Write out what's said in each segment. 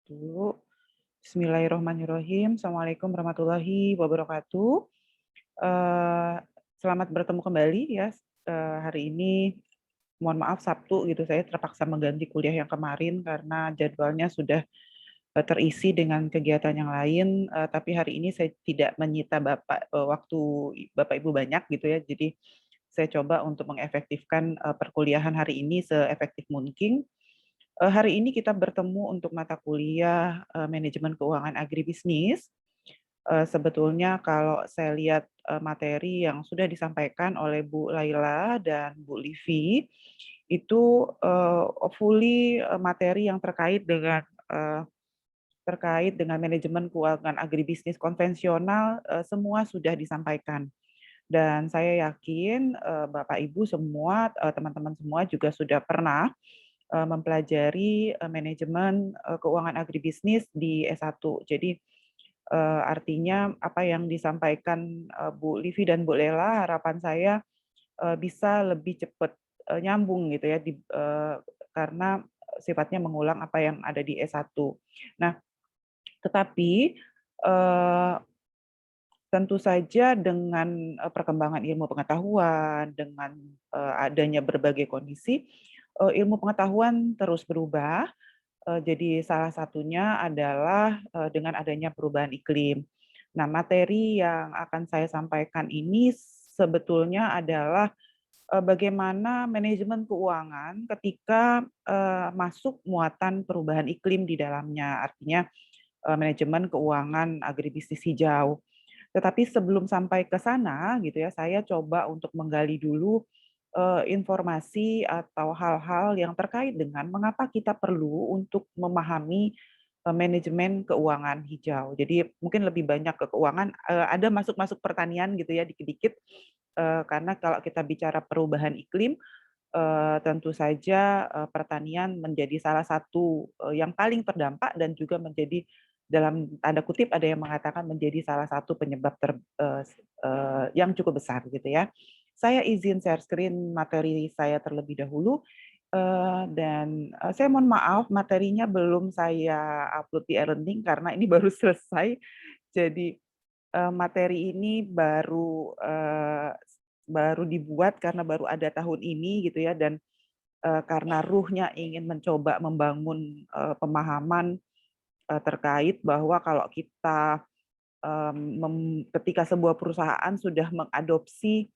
Wabarakatuh. Bismillahirrahmanirrahim. Assalamualaikum warahmatullahi wabarakatuh. Eee, Selamat bertemu kembali ya, hari ini mohon maaf Sabtu gitu, saya terpaksa mengganti kuliah yang kemarin karena jadwalnya sudah, terisi dengan kegiatan yang lain, tapi hari ini saya tidak menyita waktu Bapak Ibu banyak gitu ya. Jadi saya coba untuk mengefektifkan, perkuliahan hari ini seefektif mungkin. Hari ini kita bertemu untuk mata kuliah, manajemen keuangan agribisnis. Sebetulnya kalau saya lihat, materi yang sudah disampaikan oleh Bu Laila dan Bu Livi, itu, fully, materi yang terkait dengan manajemen keuangan agribisnis konvensional, semua sudah disampaikan. Dan saya yakin, Bapak Ibu semua, teman-teman semua juga sudah pernah mempelajari, manajemen, keuangan agribisnis di S1. Jadi, artinya apa yang disampaikan, Bu Livi dan Bu Lela harapan saya, bisa lebih cepat, nyambung gitu ya karena sifatnya mengulang apa yang ada di S1. Nah, tetapi, eee, tentu saja dengan, perkembangan ilmu pengetahuan, dengan, adanya berbagai kondisi, ilmu pengetahuan terus berubah. Jadi salah satunya adalah, dengan adanya perubahan iklim. Nah, materi yang akan saya sampaikan ini sebetulnya adalah, bagaimana manajemen keuangan ketika, masuk muatan perubahan iklim di dalamnya. Artinya, manajemen keuangan agribisnis hijau. Tetapi sebelum sampai ke sana gitu ya, saya coba untuk menggali dulu, informasi atau hal-hal yang terkait dengan mengapa kita perlu untuk memahami, manajemen keuangan hijau. Jadi mungkin lebih banyak ke keuangan, ada masuk-masuk pertanian gitu ya dikit-dikit, karena kalau kita bicara perubahan iklim, tentu saja, pertanian menjadi salah satu, yang paling terdampak dan juga menjadi dalam tanda kutip ada yang mengatakan menjadi salah satu penyebab yang cukup besar gitu ya. Saya izin share screen materi saya terlebih dahulu, dan, saya mohon maaf materinya belum saya upload di e-learning karena ini baru selesai. Jadi, materi ini baru dibuat karena baru ada tahun ini gitu ya dan karena ruhnya ingin mencoba membangun, pemahaman, terkait bahwa kalau kita, ketika sebuah perusahaan sudah mengadopsi,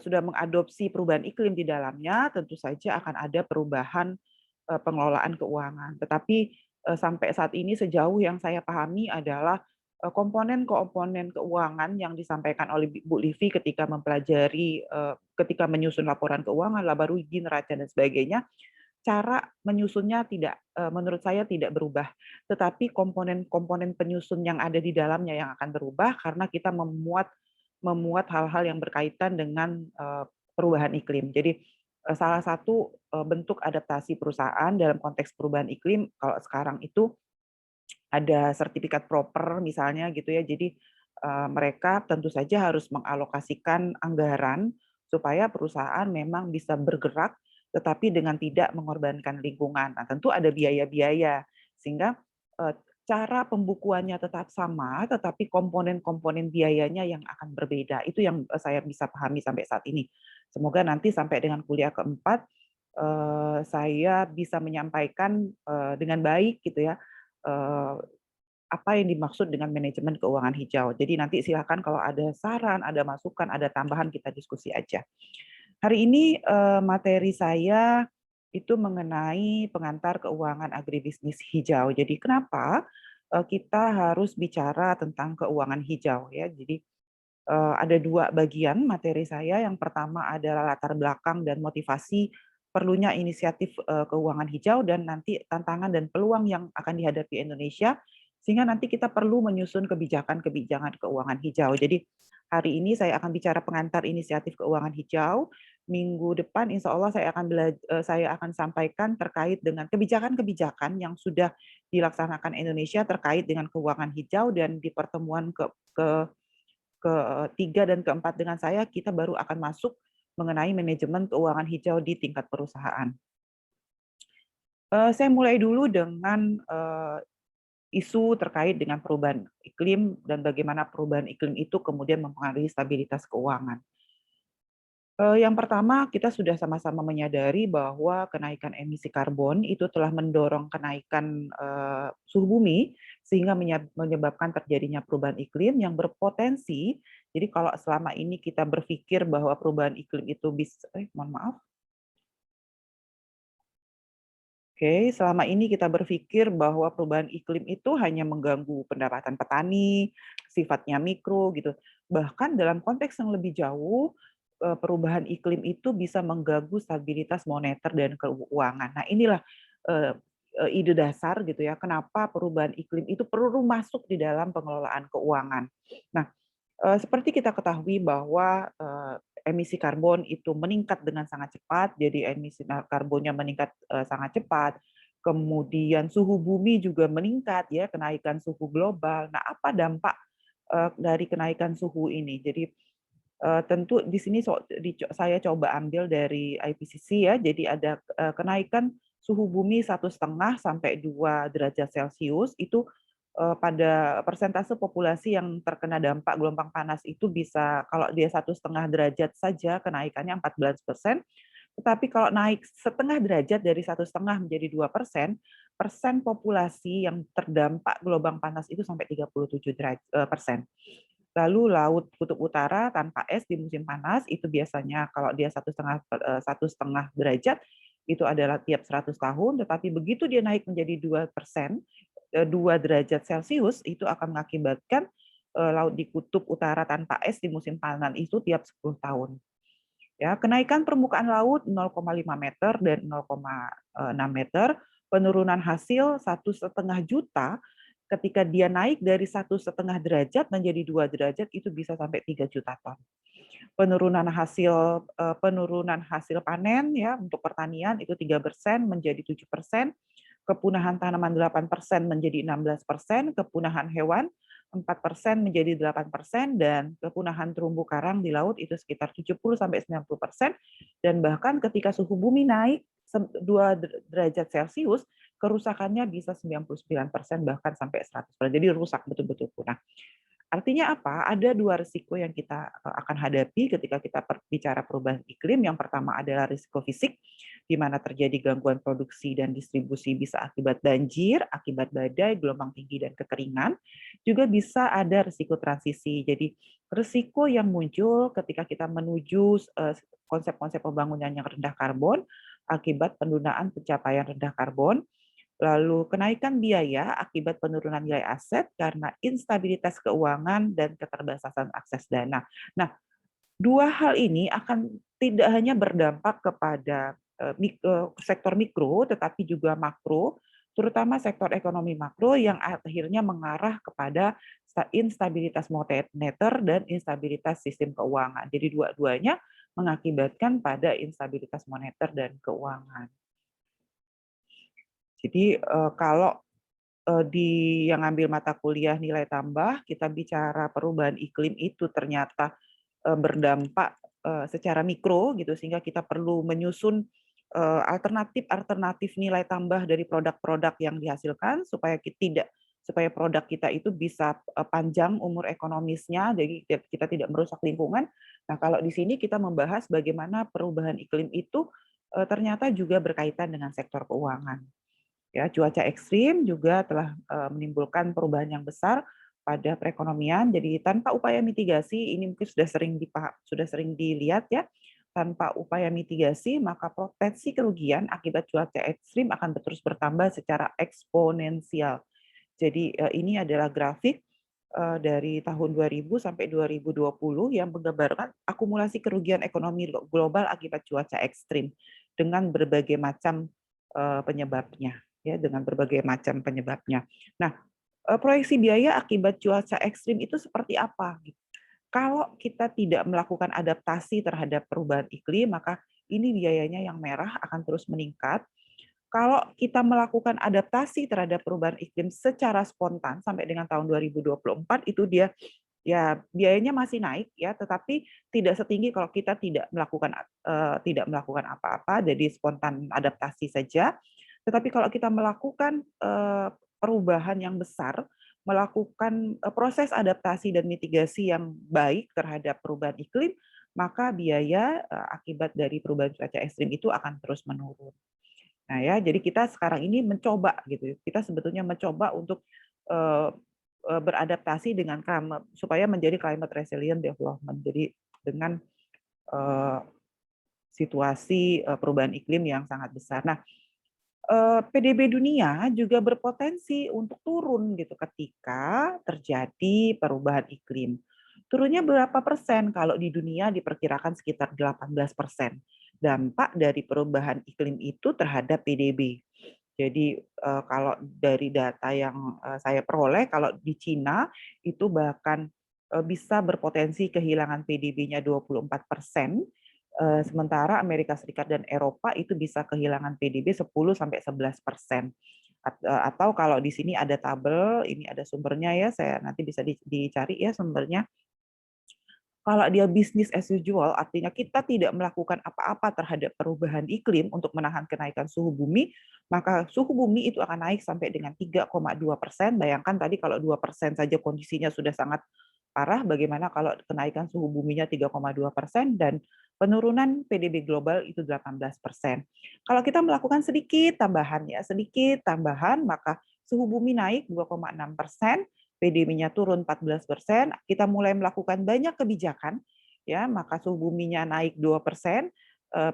sudah mengadopsi perubahan iklim di dalamnya, tentu saja akan ada perubahan, pengelolaan keuangan. Tetapi, sampai saat ini sejauh yang saya pahami adalah, komponen-komponen keuangan yang disampaikan oleh Bu Livi ketika mempelajari, ketika menyusun laporan keuangan, laba rugi, neraca dan sebagainya, cara menyusunnya tidak, menurut saya tidak berubah, tetapi komponen-komponen penyusun yang ada di dalamnya yang akan berubah karena kita memuat memuat hal-hal yang berkaitan dengan, perubahan iklim. Jadi, salah satu, bentuk adaptasi perusahaan dalam konteks perubahan iklim kalau sekarang itu ada sertifikat proper misalnya gitu ya. Jadi, mereka tentu saja harus mengalokasikan anggaran supaya perusahaan memang bisa bergerak, tetapi dengan tidak mengorbankan lingkungan. Nah, tentu ada biaya-biaya sehingga, eee, cara pembukuannya tetap sama, tetapi komponen-komponen biayanya yang akan berbeda. Itu yang, saya bisa pahami sampai saat ini. Semoga nanti sampai dengan kuliah keempat, saya bisa menyampaikan, dengan baik gitu ya, eee, apa yang dimaksud dengan manajemen keuangan hijau. Jadi nanti silakan kalau ada saran, ada masukan, ada tambahan kita diskusi aja. Hari ini, materi saya itu mengenai pengantar keuangan agribisnis hijau. Jadi kenapa, kita harus bicara tentang keuangan hijau ya. Jadi, ada 2 bagian materi saya. Yang pertama adalah latar belakang dan motivasi perlunya inisiatif, keuangan hijau dan nanti tantangan dan peluang yang akan dihadapi Indonesia, sehingga nanti kita perlu menyusun kebijakan-kebijakan keuangan hijau. Jadi, hari ini saya akan bicara pengantar inisiatif keuangan hijau, minggu depan insya Allah saya akan sampaikan terkait dengan kebijakan-kebijakan yang sudah dilaksanakan Indonesia terkait dengan keuangan hijau dan di pertemuan ketiga dan keempat dengan saya, kita baru akan masuk mengenai manajemen keuangan hijau di tingkat perusahaan. Saya mulai dulu dengan isu terkait dengan perubahan iklim dan bagaimana perubahan iklim itu kemudian mempengaruhi stabilitas keuangan. Yang pertama, kita sudah sama-sama menyadari bahwa kenaikan emisi karbon itu telah mendorong kenaikan suhu bumi, sehingga menyebabkan terjadinya perubahan iklim yang berpotensi. Jadi kalau selama ini kita berpikir bahwa perubahan iklim itu bisa, mohon maaf. Oke, selama ini kita berpikir bahwa perubahan iklim itu hanya mengganggu pendapatan petani, sifatnya mikro gitu. Bahkan dalam konteks yang lebih jauh, perubahan iklim itu bisa mengganggu stabilitas moneter dan keuangan. Nah, inilah eh, ide dasar gitu ya, kenapa perubahan iklim itu perlu masuk di dalam pengelolaan keuangan. Nah, seperti kita ketahui bahwa emisi karbon itu meningkat dengan sangat cepat, jadi emisi karbonnya meningkat sangat cepat. Kemudian suhu bumi juga meningkat ya, kenaikan suhu global. Nah, apa dampak dari kenaikan suhu ini? Jadi tentu di sini saya coba ambil dari IPCC ya. Jadi ada kenaikan suhu bumi 1,5 sampai 2 derajat Celcius itu pada persentase populasi yang terkena dampak gelombang panas itu bisa, kalau dia 1,5 derajat saja kenaikannya 14%, tetapi kalau naik setengah derajat dari 1,5 menjadi 2%, persen populasi yang terdampak gelombang panas itu sampai 37%. Lalu laut kutub utara tanpa es di musim panas itu biasanya kalau dia 1,5 derajat itu adalah tiap 100 tahun, tetapi begitu dia naik menjadi 2%, 2 derajat Celcius itu akan mengakibatkan laut di kutub utara tanpa es di musim panas itu tiap 10 tahun. Ya, kenaikan permukaan laut 0,5 meter dan 0,6 meter, penurunan hasil 1,5 juta. Ketika dia naik dari 1,5 derajat menjadi 2 derajat itu bisa sampai 3 juta ton. Penurunan hasil panen ya untuk pertanian itu 3% menjadi 7%, kepunahan tanaman 8% menjadi 16%, kepunahan hewan 4% menjadi 8%, dan kepunahan terumbu karang di laut itu sekitar 70 sampai 90%, dan bahkan ketika suhu bumi naik 2 derajat Celcius, kerusakannya bisa 99% bahkan sampai 100%. Jadi rusak betul-betul punah. Artinya apa? Ada 2 risiko yang kita akan hadapi ketika kita bicara perubahan iklim. Yang pertama adalah risiko fisik, di mana terjadi gangguan produksi dan distribusi bisa akibat banjir, akibat badai, gelombang tinggi, dan kekeringan. Juga bisa ada risiko transisi. Jadi risiko yang muncul ketika kita menuju konsep-konsep pembangunan yang rendah karbon akibat penundaan pencapaian rendah karbon. Lalu kenaikan biaya akibat penurunan nilai aset karena instabilitas keuangan dan keterbatasan akses dana. Nah, 2 hal ini akan tidak hanya berdampak kepada sektor mikro, tetapi juga makro, terutama sektor ekonomi makro yang akhirnya mengarah kepada instabilitas moneter dan instabilitas sistem keuangan. Jadi dua-duanya mengakibatkan pada instabilitas moneter dan keuangan. Jadi kalau di yang ngambil mata kuliah nilai tambah, kita bicara perubahan iklim itu ternyata berdampak secara mikro gitu, sehingga kita perlu menyusun alternatif nilai tambah dari produk-produk yang dihasilkan supaya produk kita itu bisa panjang umur ekonomisnya, jadi kita tidak merusak lingkungan. Nah, kalau di sini kita membahas bagaimana perubahan iklim itu ternyata juga berkaitan dengan sektor keuangan. Ya, cuaca ekstrim juga telah menimbulkan perubahan yang besar pada perekonomian. Jadi tanpa upaya mitigasi, ini mungkin sudah sering dilihat ya, tanpa upaya mitigasi maka potensi kerugian akibat cuaca ekstrim akan terus bertambah secara eksponensial. Jadi ini adalah grafik dari tahun 2000 sampai 2020 yang menggambarkan akumulasi kerugian ekonomi global akibat cuaca ekstrim dengan berbagai macam penyebabnya. Ya, dengan berbagai macam penyebabnya. Nah, proyeksi biaya akibat cuaca ekstrim itu seperti apa? Kalau kita tidak melakukan adaptasi terhadap perubahan iklim, maka ini biayanya yang merah akan terus meningkat. Kalau kita melakukan adaptasi terhadap perubahan iklim secara spontan sampai dengan tahun 2024 itu dia ya biayanya masih naik ya, tetapi tidak setinggi kalau kita tidak melakukan apa-apa, jadi spontan adaptasi saja. Tetapi kalau kita melakukan perubahan yang besar, melakukan proses adaptasi dan mitigasi yang baik terhadap perubahan iklim, maka biaya akibat dari perubahan cuaca ekstrim itu akan terus menurun. Nah ya, jadi kita sekarang ini mencoba gitu, kita sebetulnya mencoba untuk eee beradaptasi dengan supaya menjadi climate resilient development. Jadi dengan eee, situasi perubahan iklim yang sangat besar. Nah, PDB dunia juga berpotensi untuk turun gitu ketika terjadi perubahan iklim. Turunnya berapa persen? Kalau di dunia diperkirakan sekitar 18% dampak dari perubahan iklim itu terhadap PDB. Jadi, kalau dari data yang, saya peroleh, kalau di Cina itu bahkan, bisa berpotensi kehilangan PDB-nya 24%, sementara Amerika Serikat dan Eropa itu bisa kehilangan PDB 10-11%. Atau kalau di sini ada tabel, ini ada sumbernya ya, saya nanti bisa dicari ya sumbernya. Kalau dia bisnis as usual, artinya kita tidak melakukan apa-apa terhadap perubahan iklim untuk menahan kenaikan suhu bumi, maka suhu bumi itu akan naik sampai dengan 3,2%. Bayangkan tadi kalau 2% saja kondisinya sudah sangat parah, bagaimana kalau kenaikan suhu buminya 3,2% dan penurunan PDB global itu 18%. Kalau kita melakukan sedikit tambahan ya, sedikit tambahan, maka suhu bumi naik 2,6%, PDB-nya turun 14%, kita mulai melakukan banyak kebijakan, ya maka suhu buminya naik 2%,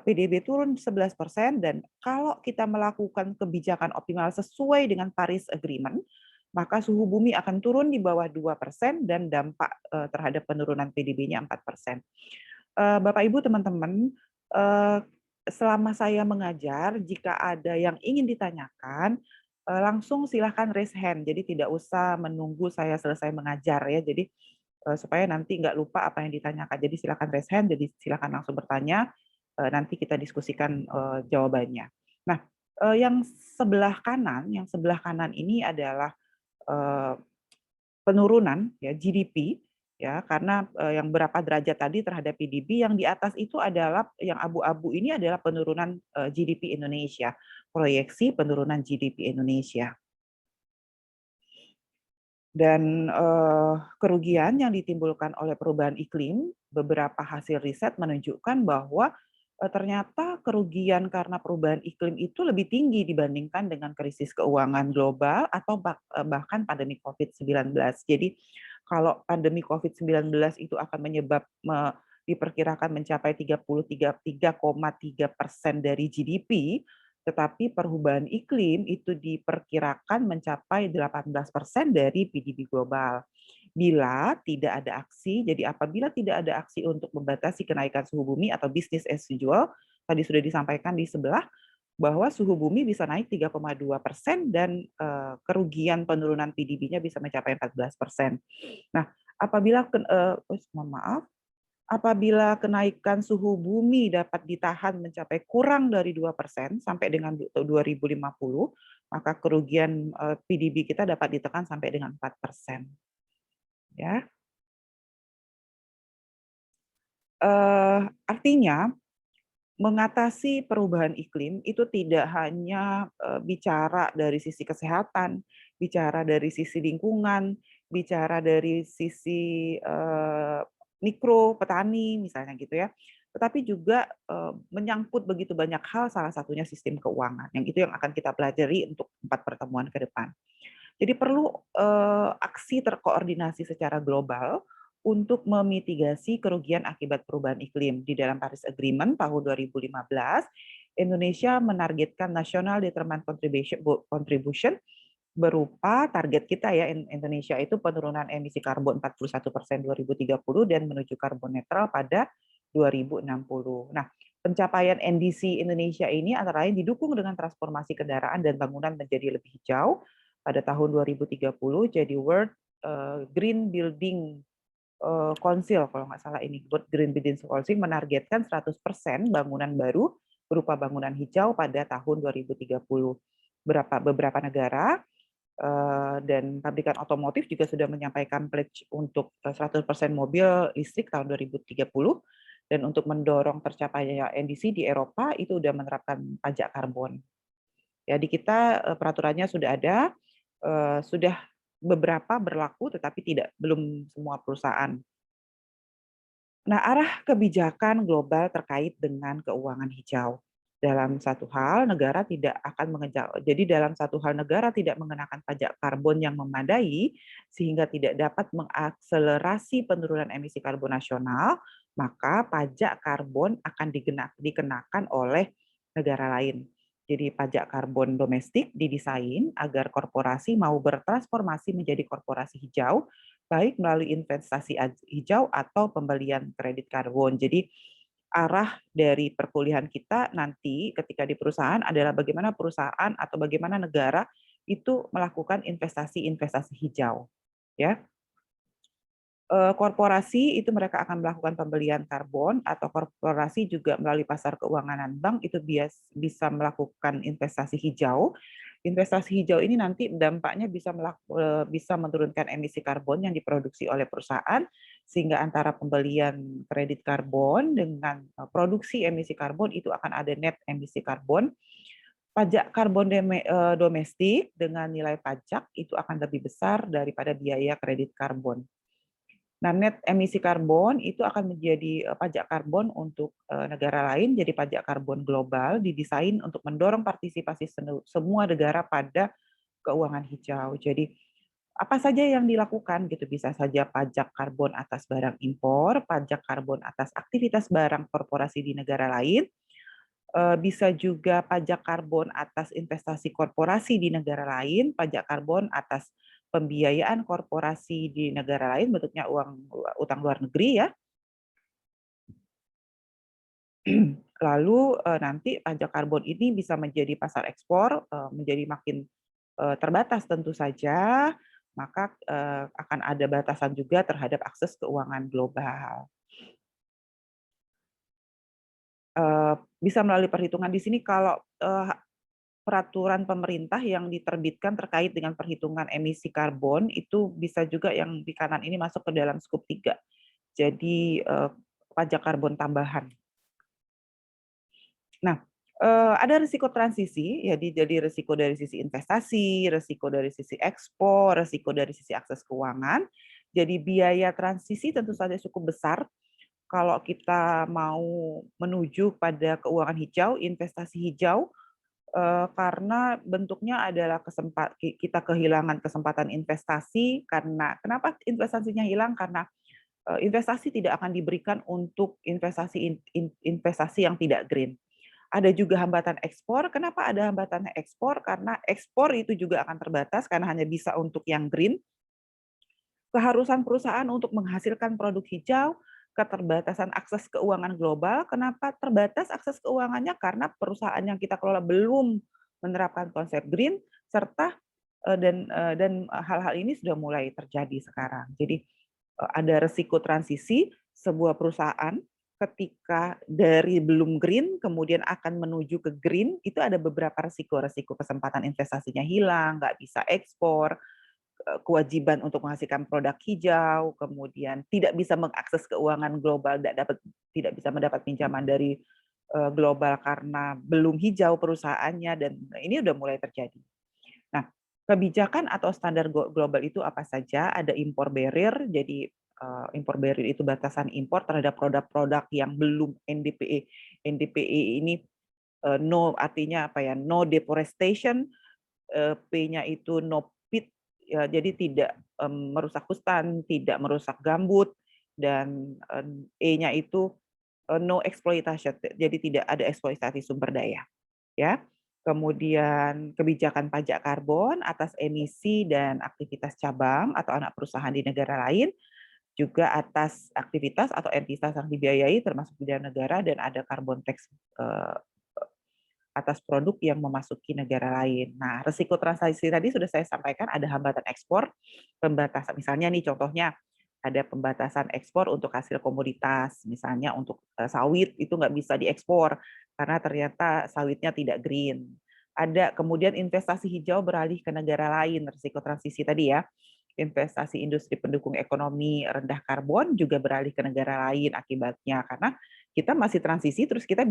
PDB turun 11%, dan kalau kita melakukan kebijakan optimal sesuai dengan Paris Agreement, maka suhu bumi akan turun di bawah 2% dan dampak terhadap penurunan PDB-nya 4%. Bapak Ibu, teman-teman, selama saya mengajar, jika ada yang ingin ditanyakan, langsung silahkan raise hand. Jadi tidak usah menunggu saya selesai mengajar ya. Jadi supaya nanti nggak lupa apa yang ditanyakan. Jadi silakan raise hand. Jadi silakan langsung bertanya. Nanti kita diskusikan jawabannya. Nah, yang sebelah kanan ini adalah eh, penurunan ya GDP ya karena yang berapa derajat tadi terhadap PDB, yang di atas itu adalah yang abu-abu ini adalah penurunan GDP Indonesia, proyeksi penurunan GDP Indonesia. Dan kerugian yang ditimbulkan oleh perubahan iklim, beberapa hasil riset menunjukkan bahwa ternyata kerugian karena perubahan iklim itu lebih tinggi dibandingkan dengan krisis keuangan global atau bahkan pandemi COVID-19. Jadi kalau pandemi COVID-19 itu akan diperkirakan mencapai 33,3% dari GDP, tetapi perubahan iklim itu diperkirakan mencapai 18% dari PDB global. Bila tidak ada aksi, jadi apabila tidak ada aksi untuk membatasi kenaikan suhu bumi atau business as usual, tadi sudah disampaikan di sebelah, bahwa suhu bumi bisa naik 3,2% dan kerugian penurunan PDB-nya bisa mencapai 14%. Nah, mohon maaf, apabila kenaikan suhu bumi dapat ditahan mencapai kurang dari 2% sampai dengan 2050, maka kerugian PDB kita dapat ditekan sampai dengan 4%. Ya. Artinya mengatasi perubahan iklim itu tidak hanya bicara dari sisi kesehatan, bicara dari sisi lingkungan, bicara dari sisi mikro petani misalnya gitu ya, tetapi juga menyangkut begitu banyak hal, salah satunya sistem keuangan, yang itu yang akan kita pelajari untuk 4 pertemuan ke depan. Jadi perlu aksi terkoordinasi secara global untuk memitigasi kerugian akibat perubahan iklim. Di dalam Paris Agreement tahun 2015, Indonesia menargetkan National Determined Contribution berupa target kita ya, Indonesia itu penurunan emisi karbon 41% 2030 dan menuju karbon netral pada 2060. Nah, pencapaian NDC Indonesia ini antara lain didukung dengan transformasi kendaraan dan bangunan menjadi lebih hijau pada tahun 2030, jadi World Green Building Council kalau nggak salah ini, World Green Building Council menargetkan 100% bangunan baru berupa bangunan hijau pada tahun 2030. Beberapa negara dan pabrikan otomotif juga sudah menyampaikan pledge untuk 100% mobil listrik tahun 2030, dan untuk mendorong tercapainya NDC di Eropa itu sudah menerapkan pajak karbon. Ya, di kita peraturannya sudah ada, sudah beberapa berlaku, tetapi belum semua perusahaan. Nah, arah kebijakan global terkait dengan keuangan hijau. Dalam satu hal, negara tidak akan jadi dalam satu hal negara tidak mengenakan pajak karbon yang memadai sehingga tidak dapat mengakselerasi penurunan emisi karbon nasional, maka pajak karbon akan dikenakan oleh negara lain. Jadi pajak karbon domestik didesain agar korporasi mau bertransformasi menjadi korporasi hijau baik melalui investasi hijau atau pembelian kredit karbon. Jadi arah dari perkuliahan kita nanti ketika di perusahaan adalah bagaimana perusahaan atau bagaimana negara itu melakukan investasi-investasi hijau, ya. Korporasi itu mereka akan melakukan pembelian karbon atau korporasi juga melalui pasar keuangan bank itu bisa melakukan investasi hijau. Investasi hijau ini nanti dampaknya bisa menurunkan emisi karbon yang diproduksi oleh perusahaan, sehingga antara pembelian kredit karbon dengan produksi emisi karbon itu akan ada net emisi karbon. Pajak karbon domestik dengan nilai pajak itu akan lebih besar daripada biaya kredit karbon. Nah, net emisi karbon itu akan menjadi pajak karbon untuk negara lain, jadi pajak karbon global didesain untuk mendorong partisipasi semua negara pada keuangan hijau. Jadi apa saja yang dilakukan gitu, bisa saja pajak karbon atas barang impor, pajak karbon atas aktivitas barang korporasi di negara lain, bisa juga pajak karbon atas investasi korporasi di negara lain, pajak karbon atas pembiayaan korporasi di negara lain, bentuknya utang luar negeri ya. Lalu nanti pajak karbon ini bisa menjadi pasar ekspor, menjadi makin terbatas tentu saja, maka akan ada batasan juga terhadap akses keuangan global. Bisa melalui perhitungan di sini kalau peraturan pemerintah yang diterbitkan terkait dengan perhitungan emisi karbon itu bisa juga yang di kanan ini masuk ke dalam skop 3. Jadi pajak karbon tambahan. Nah, ada risiko transisi, jadi risiko dari sisi investasi, risiko dari sisi ekspor, risiko dari sisi akses keuangan. Jadi biaya transisi tentu saja cukup besar kalau kita mau menuju pada keuangan hijau, investasi hijau, karena bentuknya adalah kita kehilangan kesempatan investasi karena kenapa investasinya hilang? Karena investasi tidak akan diberikan untuk investasi yang tidak green. Ada juga hambatan ekspor. Kenapa ada hambatan ekspor? Karena ekspor itu juga akan terbatas karena hanya bisa untuk yang green. Keharusan perusahaan untuk menghasilkan produk hijau, keterbatasan akses keuangan global. Kenapa terbatas akses keuangannya? Karena perusahaan yang kita kelola belum menerapkan konsep green, serta dan hal-hal ini sudah mulai terjadi sekarang. Jadi ada resiko transisi sebuah perusahaan ketika dari belum green kemudian akan menuju ke green, itu ada beberapa resiko kesempatan investasinya hilang, nggak bisa ekspor, kewajiban untuk menghasilkan produk hijau, kemudian tidak bisa mengakses keuangan global, tidak bisa mendapat pinjaman dari global karena belum hijau perusahaannya, dan ini udah mulai terjadi. Nah, kebijakan atau standar global itu apa saja? Ada impor barrier, jadi impor barrier itu batasan impor terhadap produk-produk yang belum NDPE. NDPE ini no artinya apa ya? No deforestation, P-nya itu no pit, ya, jadi tidak merusak hutan, tidak merusak gambut, dan E-nya itu no exploitation, jadi tidak ada eksploitasi sumber daya. Ya. Kemudian kebijakan pajak karbon atas emisi dan aktivitas cabang atau anak perusahaan di negara lain, juga atas aktivitas atau entitas yang dibiayai termasuk di dalam negara, dan ada carbon tax atas produk yang memasuki negara lain. Nah, risiko transisi tadi sudah saya sampaikan, ada hambatan ekspor, pembatasan, misalnya nih contohnya, ada pembatasan ekspor untuk hasil komoditas, misalnya untuk sawit itu nggak bisa diekspor karena ternyata sawitnya tidak green. Ada kemudian investasi hijau beralih ke negara lain, risiko transisi tadi ya. Investasi industri pendukung ekonomi rendah karbon juga beralih ke negara lain akibatnya, karena kita masih transisi terus kita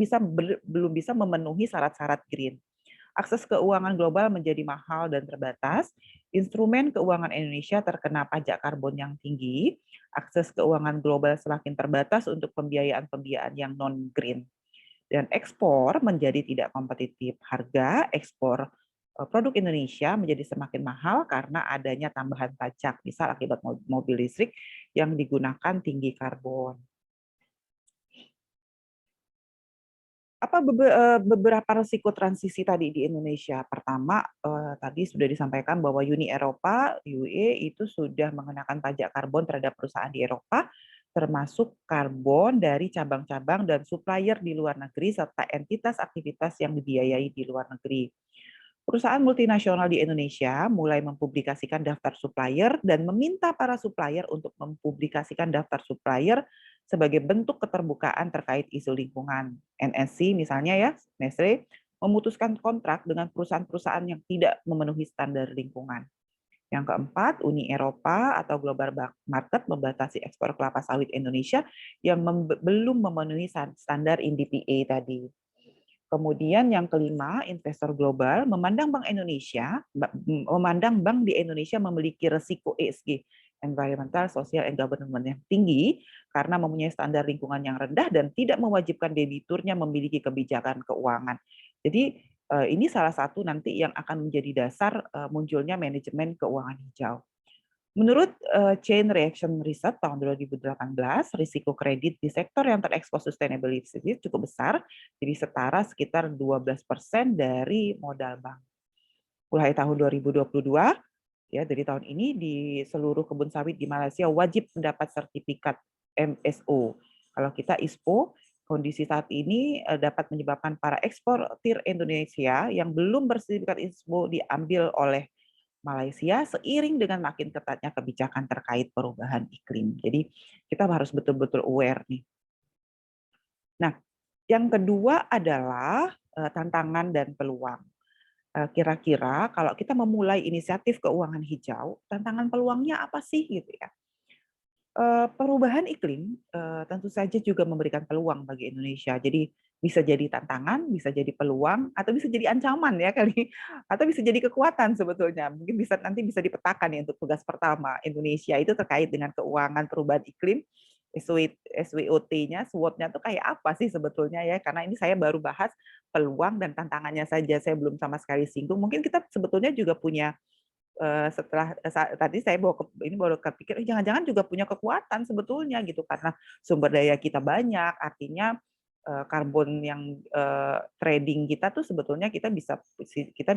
belum bisa memenuhi syarat-syarat green. Akses keuangan global menjadi mahal dan terbatas, instrumen keuangan Indonesia terkena pajak karbon yang tinggi, akses keuangan global semakin terbatas untuk pembiayaan-pembiayaan yang non-green, dan ekspor menjadi tidak kompetitif. Harga ekspor produk Indonesia menjadi semakin mahal karena adanya tambahan pajak, misal akibat mobil listrik yang digunakan tinggi karbon. Apa beberapa risiko transisi tadi di Indonesia? Pertama, tadi sudah disampaikan bahwa Uni Eropa, UE, itu sudah mengenakan pajak karbon terhadap perusahaan di Eropa, termasuk karbon dari cabang-cabang dan supplier di luar negeri, serta entitas aktivitas yang dibiayai di luar negeri. Perusahaan multinasional di Indonesia mulai mempublikasikan daftar supplier dan meminta para supplier untuk mempublikasikan daftar supplier sebagai bentuk keterbukaan terkait isu lingkungan. NSC misalnya ya, Nestle, memutuskan kontrak dengan perusahaan-perusahaan yang tidak memenuhi standar lingkungan. Yang keempat, Uni Eropa atau Global Market membatasi ekspor kelapa sawit Indonesia yang belum memenuhi standar INDPA tadi. Kemudian yang kelima, investor global memandang bank di Indonesia memiliki resiko ESG, environmental, social, and governance yang tinggi karena mempunyai standar lingkungan yang rendah dan tidak mewajibkan debiturnya memiliki kebijakan keuangan. Jadi ini salah satu nanti yang akan menjadi dasar munculnya manajemen keuangan hijau. Menurut Chain Reaction Research tahun 2018, risiko kredit di sektor yang terekspos sustainability cukup besar, jadi setara sekitar 12% dari modal bank. Mulai tahun 2022, ya dari tahun ini di seluruh kebun sawit di Malaysia wajib mendapat sertifikat MSO. Kalau kita ISPO, kondisi saat ini dapat menyebabkan para eksportir Indonesia yang belum bersertifikat ISPO diambil oleh Malaysia seiring dengan makin ketatnya kebijakan terkait perubahan iklim. Jadi kita harus betul-betul aware nih. Nah, yang kedua adalah tantangan dan peluang. Kira-kira kalau kita memulai inisiatif keuangan hijau, tantangan peluangnya apa sih gitu ya? Perubahan iklim tentu saja juga memberikan peluang bagi Indonesia. Jadi bisa jadi tantangan, bisa jadi peluang, atau bisa jadi ancaman ya kali, atau bisa jadi kekuatan sebetulnya. Mungkin nanti bisa dipetakan ya untuk tugas pertama Indonesia itu terkait dengan keuangan perubahan iklim. SWOT-nya, SWOT-nya tuh kayak apa sih sebetulnya ya? Karena ini saya baru bahas peluang dan tantangannya saja, saya belum sama sekali singgung. Mungkin kita sebetulnya juga punya setelah tadi saya baru kepikir jangan-jangan juga punya kekuatan sebetulnya gitu karena sumber daya kita banyak, artinya karbon yang trading kita tuh sebetulnya kita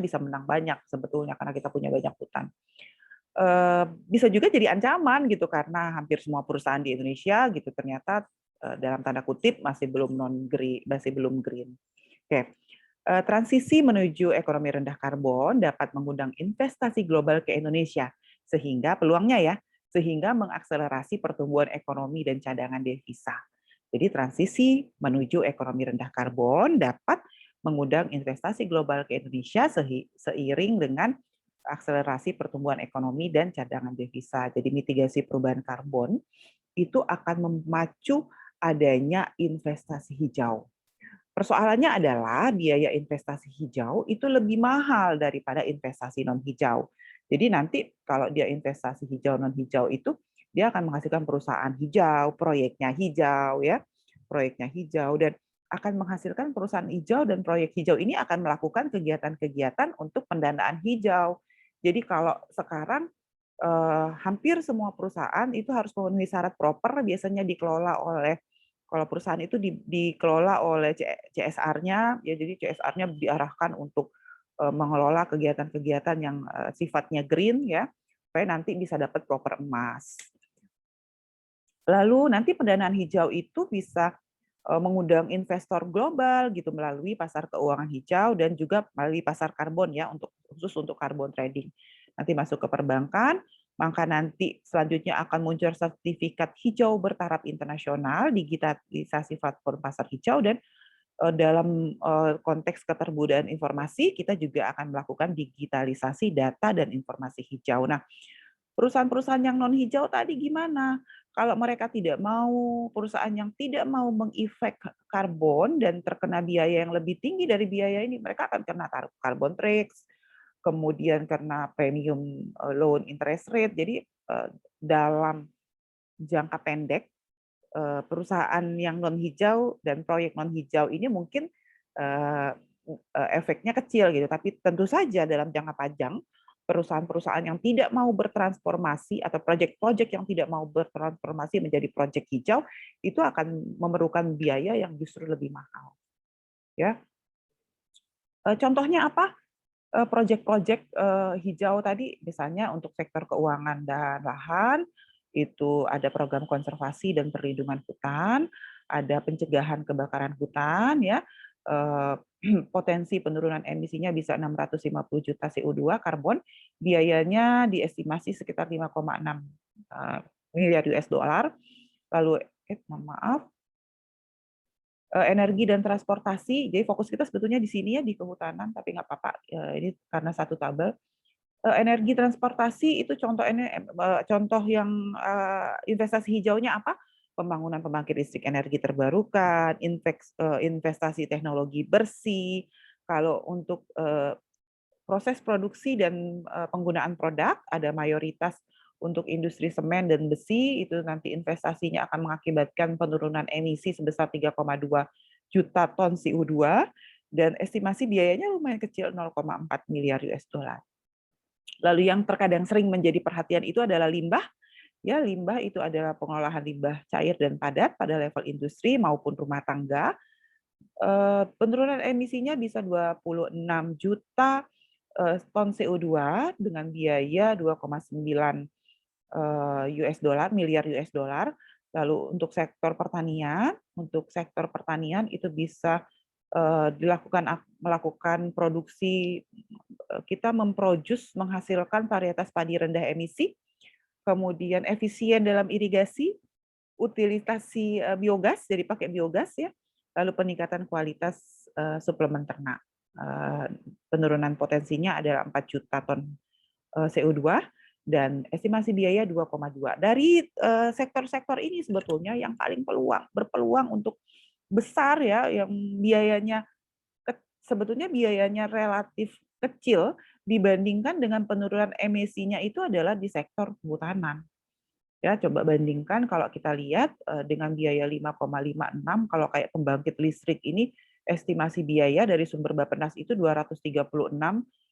bisa menang banyak sebetulnya karena kita punya banyak hutan. Bisa juga jadi ancaman gitu karena hampir semua perusahaan di Indonesia gitu ternyata dalam tanda kutip masih belum green. Oke. Transisi menuju ekonomi rendah karbon dapat mengundang investasi global ke Indonesia, sehingga peluangnya ya, sehingga mengakselerasi pertumbuhan ekonomi dan cadangan devisa. Jadi transisi menuju ekonomi rendah karbon dapat mengundang investasi global ke Indonesia seiring dengan akselerasi pertumbuhan ekonomi dan cadangan devisa. Jadi mitigasi perubahan karbon itu akan memacu adanya investasi hijau. Persoalannya adalah biaya investasi hijau itu lebih mahal daripada investasi non hijau. Jadi nanti kalau dia investasi hijau non hijau itu dia akan menghasilkan perusahaan hijau, proyeknya hijau ya, proyeknya hijau dan akan menghasilkan perusahaan hijau dan proyek hijau ini akan melakukan kegiatan-kegiatan untuk pendanaan hijau. Jadi kalau sekarang hampir semua perusahaan itu harus memenuhi syarat proper biasanya dikelola oleh kalau perusahaan itu dikelola oleh CSR-nya, ya jadi CSR-nya diarahkan untuk mengelola kegiatan-kegiatan yang sifatnya green ya, supaya nanti bisa dapat proper emas. Lalu nanti pendanaan hijau itu bisa mengundang investor global gitu melalui pasar keuangan hijau dan juga melalui pasar karbon ya khusus untuk carbon trading. Nanti masuk ke perbankan, maka nanti selanjutnya akan muncul sertifikat hijau bertaraf internasional, digitalisasi platform pasar hijau dan dalam konteks keterbudayaan informasi kita juga akan melakukan digitalisasi data dan informasi hijau. Nah, perusahaan-perusahaan yang non hijau tadi gimana? kalau mereka tidak mau, perusahaan yang tidak mau mengefek karbon dan terkena biaya yang lebih tinggi dari biaya ini, mereka akan kena carbon tax, kemudian kena premium loan interest rate. Jadi dalam jangka pendek, perusahaan yang non hijau dan proyek non hijau ini mungkin efeknya kecil gitu, tapi tentu saja dalam jangka panjang perusahaan-perusahaan yang tidak mau bertransformasi atau proyek-proyek yang tidak mau bertransformasi menjadi proyek hijau itu akan memerlukan biaya yang justru lebih mahal. Ya, contohnya apa? Proyek-proyek hijau tadi, misalnya untuk sektor keuangan dan lahan, itu ada program konservasi dan perlindungan hutan, ada pencegahan kebakaran hutan, ya, potensi penurunan emisinya bisa 650 juta CO2 karbon, biayanya diestimasi sekitar 5,6 miliar US dollar. Lalu, mohon maaf, energi dan transportasi, jadi fokus kita sebetulnya di sini ya di kehutanan, tapi nggak apa-apa, ini karena satu tabel. Energi transportasi itu contoh yang investasi hijaunya apa? Pembangunan pembangkit listrik energi terbarukan, investasi teknologi bersih. Kalau untuk proses produksi dan penggunaan produk, ada mayoritas untuk industri semen dan besi, itu nanti investasinya akan mengakibatkan penurunan emisi sebesar 3,2 juta ton CO2, dan estimasi biayanya lumayan kecil, 0,4 miliar US dollar. Lalu yang terkadang sering menjadi perhatian itu adalah limbah. Ya, limbah itu adalah pengolahan limbah cair dan padat pada level industri maupun rumah tangga. Penurunan emisinya bisa 26 juta ton CO2 dengan biaya 2,9 miliar US dollar. Lalu untuk sektor pertanian itu bisa melakukan produksi, kita menghasilkan varietas padi rendah emisi, kemudian efisien dalam irigasi, utilisasi biogas, jadi pakai biogas ya, lalu peningkatan kualitas suplemen ternak. Penurunan potensinya adalah 4 juta ton CO2 dan estimasi biaya 2,2. Dari sektor-sektor ini sebetulnya yang paling berpeluang untuk besar ya, yang sebetulnya biayanya relatif kecil dibandingkan dengan penurunan emisinya itu adalah di sektor kehutanan. Ya, coba bandingkan kalau kita lihat dengan biaya 5,56, kalau kayak pembangkit listrik ini estimasi biaya dari sumber Bappenas itu 236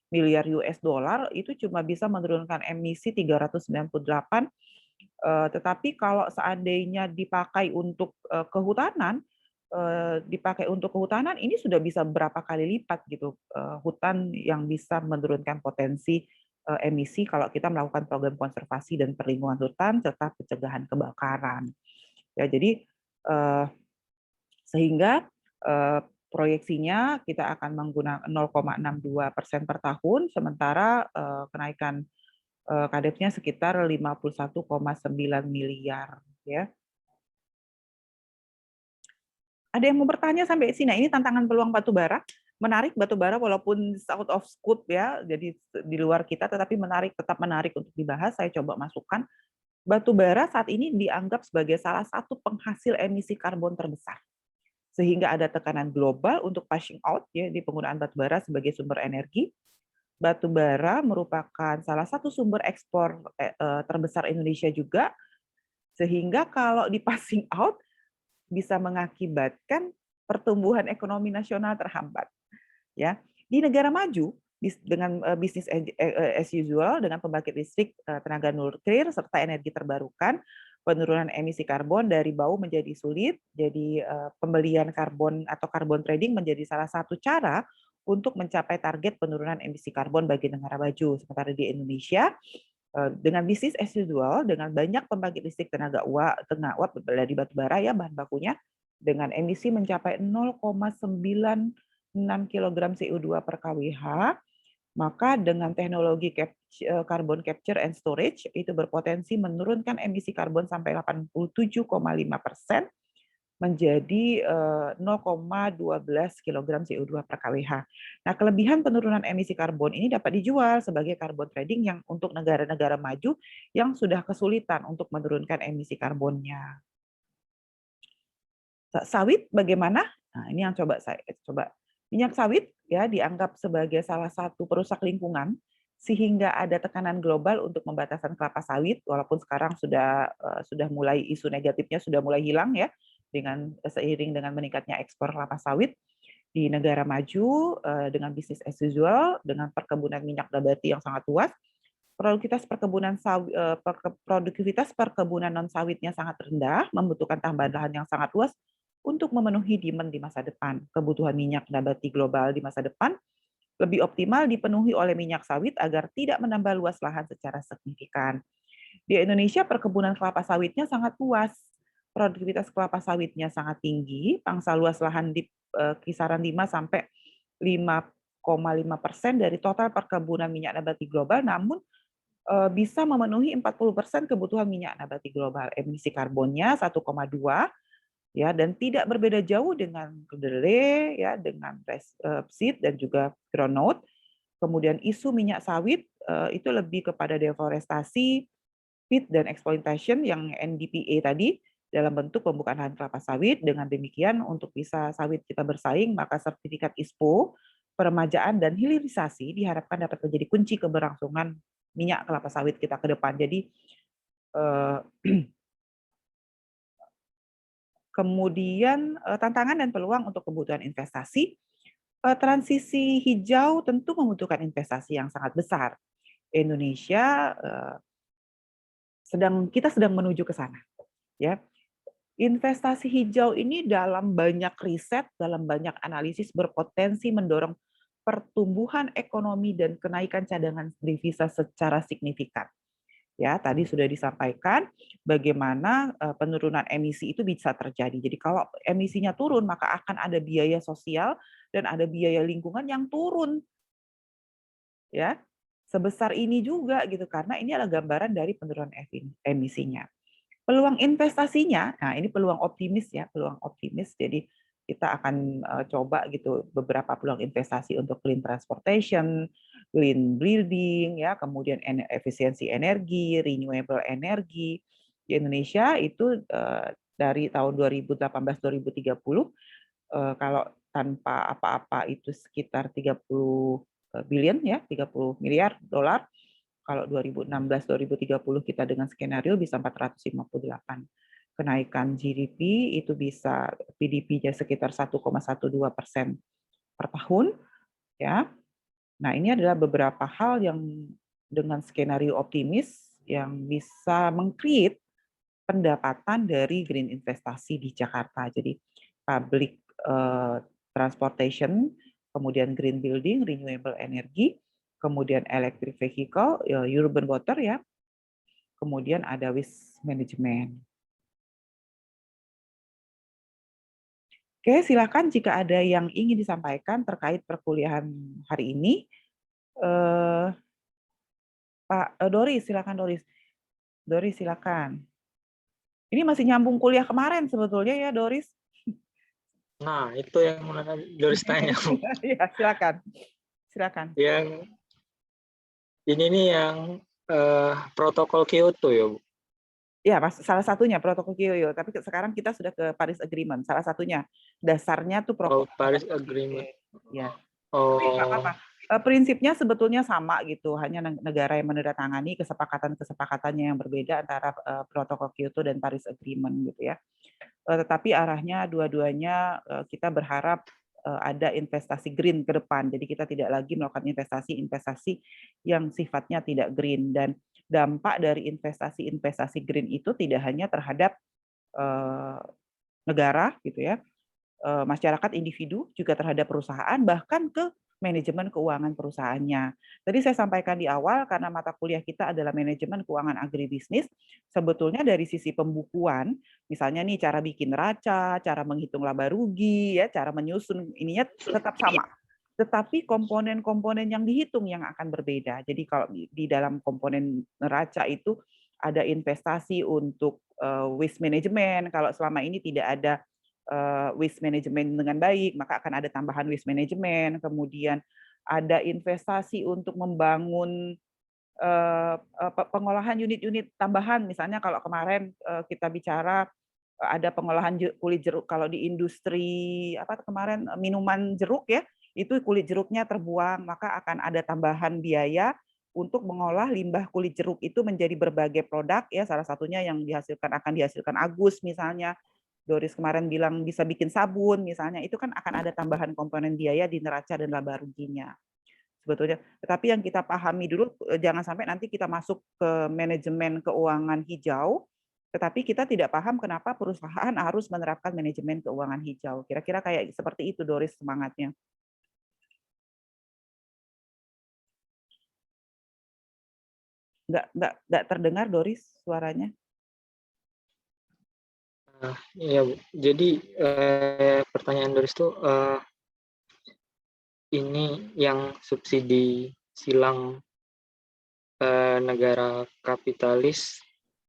miliar US dollar, itu cuma bisa menurunkan emisi 398, tetapi kalau seandainya dipakai untuk kehutanan, ini sudah bisa berapa kali lipat gitu, hutan yang bisa menurunkan potensi emisi kalau kita melakukan program konservasi dan perlindungan hutan serta pencegahan kebakaran. Ya, jadi sehingga proyeksinya kita akan menggunakan 0,62% per tahun, sementara kenaikan KADEP-nya sekitar 51,9 miliar. Ya. Ada yang mau bertanya sampai sini? Nah, ini tantangan peluang batubara. Menarik batubara walaupun out of scope ya, jadi di luar kita, tetapi tetap menarik untuk dibahas. Saya coba masukkan. Batubara saat ini dianggap sebagai salah satu penghasil emisi karbon terbesar. Sehingga ada tekanan global untuk phasing out ya di penggunaan batubara sebagai sumber energi. Batubara merupakan salah satu sumber ekspor terbesar Indonesia juga. Sehingga kalau di phasing out bisa mengakibatkan pertumbuhan ekonomi nasional terhambat. Ya, di negara maju dengan bisnis as usual dengan pembangkit listrik tenaga nuklir serta energi terbarukan, penurunan emisi karbon dari bau menjadi sulit. Jadi pembelian karbon atau carbon trading menjadi salah satu cara untuk mencapai target penurunan emisi karbon bagi negara maju. Sementara di Indonesia dengan bisnis as usual, dengan banyak pembangkit listrik tenaga uap dari batubara ya bahan bakunya, dengan emisi mencapai 0,96 kg CO2 per kWh, maka dengan teknologi carbon capture and storage itu berpotensi menurunkan emisi karbon sampai 87,5%, menjadi 0,12 kg CO2 per kWh. Nah, kelebihan penurunan emisi karbon ini dapat dijual sebagai carbon trading yang untuk negara-negara maju yang sudah kesulitan untuk menurunkan emisi karbonnya. Sawit bagaimana? Nah, ini yang coba. Minyak sawit ya dianggap sebagai salah satu perusak lingkungan sehingga ada tekanan global untuk pembatasan kelapa sawit walaupun sekarang sudah mulai isu negatifnya sudah mulai hilang ya dengan seiring dengan meningkatnya ekspor kelapa sawit di negara maju dengan bisnis as usual dengan perkebunan minyak nabati yang sangat luas. Produktivitas perkebunan non sawitnya sangat rendah, membutuhkan tambahan lahan yang sangat luas untuk memenuhi demand di masa depan. Kebutuhan minyak nabati global di masa depan lebih optimal dipenuhi oleh minyak sawit agar tidak menambah luas lahan secara signifikan. Di Indonesia perkebunan kelapa sawitnya sangat luas, produktivitas kelapa sawitnya sangat tinggi, pangsa luas lahan di kisaran 5 sampai 5,5% dari total perkebunan minyak nabati global, namun bisa memenuhi 40% kebutuhan minyak nabati global. Emisi karbonnya 1,2 ya dan tidak berbeda jauh dengan kedelai ya dengan rapeseed dan juga groundnut. Kemudian isu minyak sawit itu lebih kepada deforestasi, feed dan exploitation yang NDPA tadi dalam bentuk pembukaan lahan kelapa sawit. Dengan demikian untuk bisa sawit kita bersaing maka sertifikat ISPO, peremajaan dan hilirisasi diharapkan dapat menjadi kunci keberlangsungan minyak kelapa sawit kita ke depan. Jadi kemudian tantangan dan peluang untuk kebutuhan investasi. Transisi hijau tentu membutuhkan investasi yang sangat besar. Indonesia kita sedang menuju ke sana. Ya, investasi hijau ini dalam banyak riset, dalam banyak analisis berpotensi mendorong pertumbuhan ekonomi dan kenaikan cadangan devisa secara signifikan. Ya, tadi sudah disampaikan bagaimana penurunan emisi itu bisa terjadi. Jadi kalau emisinya turun, maka akan ada biaya sosial dan ada biaya lingkungan yang turun. Ya, sebesar ini juga gitu karena ini adalah gambaran dari penurunan emisinya. Peluang investasinya, nah ini peluang optimis ya, peluang optimis. Jadi kita akan coba gitu beberapa peluang investasi untuk clean transportation, green building, ya, kemudian efisiensi energi, renewable energy di Indonesia itu dari tahun 2018-2030 kalau tanpa apa-apa itu sekitar 30 billion ya, 30 miliar dolar. Kalau 2016-2030 kita dengan skenario bisa 458. Kenaikan GDP itu bisa PDP-nya sekitar 1,12% per tahun. Ya, nah ini adalah beberapa hal yang dengan skenario optimis yang bisa meng-create pendapatan dari green investasi di Jakarta. Jadi public transportation, kemudian green building, renewable energy, kemudian electric vehicle, urban water ya, kemudian ada waste management. Oke, silakan jika ada yang ingin disampaikan terkait perkuliahan hari ini. Pak Doris, silakan Doris. Doris, silakan. Ini masih nyambung kuliah kemarin sebetulnya ya, Doris. Nah, itu yang Doris tanya. Ya, silakan. Silakan. Yang ini nih yang protokol Kyoto ya, Bu. Ya, salah satunya protokol Kyoto. Tapi sekarang kita sudah ke Paris Agreement. Salah satunya dasarnya tuh protokol Paris Agreement. Ya. Oh. Nggak apa-apa. Prinsipnya sebetulnya sama gitu. Hanya negara yang menandatangani kesepakatannya yang berbeda antara protokol Kyoto dan Paris Agreement gitu ya. Tetapi arahnya dua-duanya kita berharap ada investasi green ke depan. Jadi kita tidak lagi melakukan investasi yang sifatnya tidak green dan dampak dari investasi green itu tidak hanya terhadap negara gitu ya, masyarakat individu juga terhadap perusahaan bahkan ke manajemen keuangan perusahaannya. Tadi saya sampaikan di awal karena mata kuliah kita adalah manajemen keuangan agribisnis, sebetulnya dari sisi pembukuan, misalnya nih cara bikin neraca, cara menghitung laba rugi, ya, cara menyusun ininya tetap sama. Tetapi komponen-komponen yang dihitung yang akan berbeda. Jadi kalau di dalam komponen neraca itu ada investasi untuk waste management, kalau selama ini tidak ada waste management dengan baik, maka akan ada tambahan waste management. Kemudian ada investasi untuk membangun pengolahan unit-unit tambahan. Misalnya kalau kemarin kita bicara ada pengolahan kulit jeruk, kalau di industri apa kemarin minuman jeruk ya, itu kulit jeruknya terbuang, maka akan ada tambahan biaya untuk mengolah limbah kulit jeruk itu menjadi berbagai produk ya, salah satunya yang akan dihasilkan Agus misalnya. Doris kemarin bilang bisa bikin sabun misalnya, itu kan akan ada tambahan komponen biaya di neraca dan laba ruginya sebetulnya. Tetapi yang kita pahami dulu, jangan sampai nanti kita masuk ke manajemen keuangan hijau, tetapi kita tidak paham kenapa perusahaan harus menerapkan manajemen keuangan hijau. Kira-kira kayak seperti itu Doris semangatnya. Nggak terdengar Doris suaranya. Iya Bu. Jadi pertanyaan Doris itu ini yang subsidi silang negara kapitalis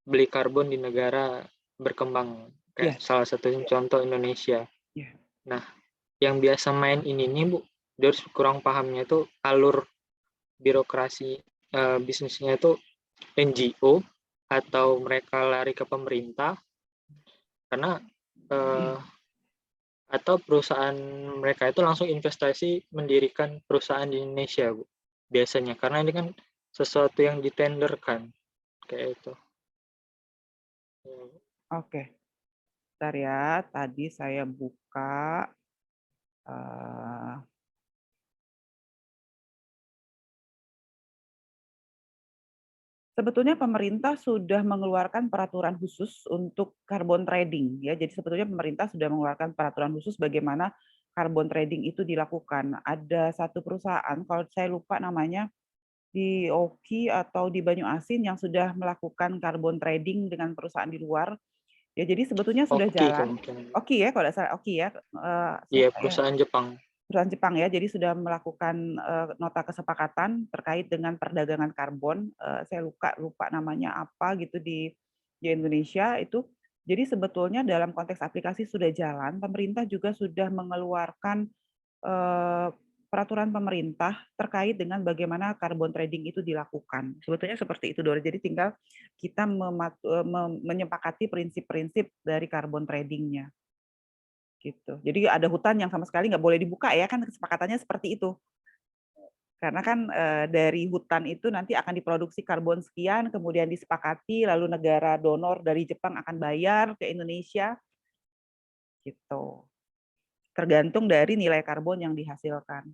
beli karbon di negara berkembang, kayak salah satunya contoh Indonesia. Nah, yang biasa main ini nih Bu, Doris kurang pahamnya itu alur birokrasi bisnisnya itu NGO atau mereka lari ke pemerintah karena atau perusahaan mereka itu langsung investasi mendirikan perusahaan di Indonesia Bu, biasanya karena ini kan sesuatu yang ditenderkan kayak itu. Oke, bentar ya, tadi saya buka sebetulnya pemerintah sudah mengeluarkan peraturan khusus untuk carbon trading ya. Jadi sebetulnya pemerintah sudah mengeluarkan peraturan khusus bagaimana carbon trading itu dilakukan. Ada satu perusahaan, kalau saya lupa namanya, di Oki atau di Banyu Asin yang sudah melakukan carbon trading dengan perusahaan di luar. Ya, jadi sebetulnya sudah jalan. Oki ya, kalau tidak salah Oki ya. Iya, perusahaan Jepang. Perusahaan Jepang ya, jadi sudah melakukan nota kesepakatan terkait dengan perdagangan karbon. Saya lupa namanya apa gitu di Indonesia itu. Jadi sebetulnya dalam konteks aplikasi sudah jalan, pemerintah juga sudah mengeluarkan peraturan pemerintah terkait dengan bagaimana carbon trading itu dilakukan. Sebetulnya seperti itu, Dora. Jadi tinggal kita menyepakati prinsip-prinsip dari carbon trading-nya. Gitu. Jadi ada hutan yang sama sekali nggak boleh dibuka ya, kan kesepakatannya seperti itu. Karena kan dari hutan itu nanti akan diproduksi karbon sekian, kemudian disepakati, lalu negara donor dari Jepang akan bayar ke Indonesia. Gitu. Tergantung dari nilai karbon yang dihasilkan.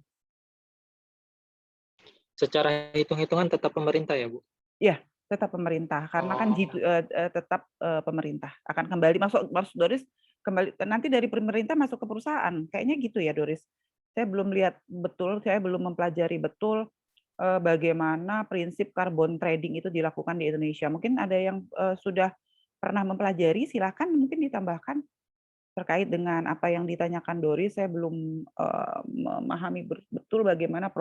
Secara hitung-hitungan tetap pemerintah ya, Bu? Iya, tetap pemerintah. Karena kan tetap pemerintah akan kembali masuk Doris, kembali nanti dari pemerintah masuk ke perusahaan. Kayaknya gitu ya, Doris. Saya belum lihat betul, saya belum mempelajari betul bagaimana prinsip carbon trading itu dilakukan di Indonesia. Mungkin ada yang sudah pernah mempelajari, silakan mungkin ditambahkan terkait dengan apa yang ditanyakan Doris. Saya belum memahami betul bagaimana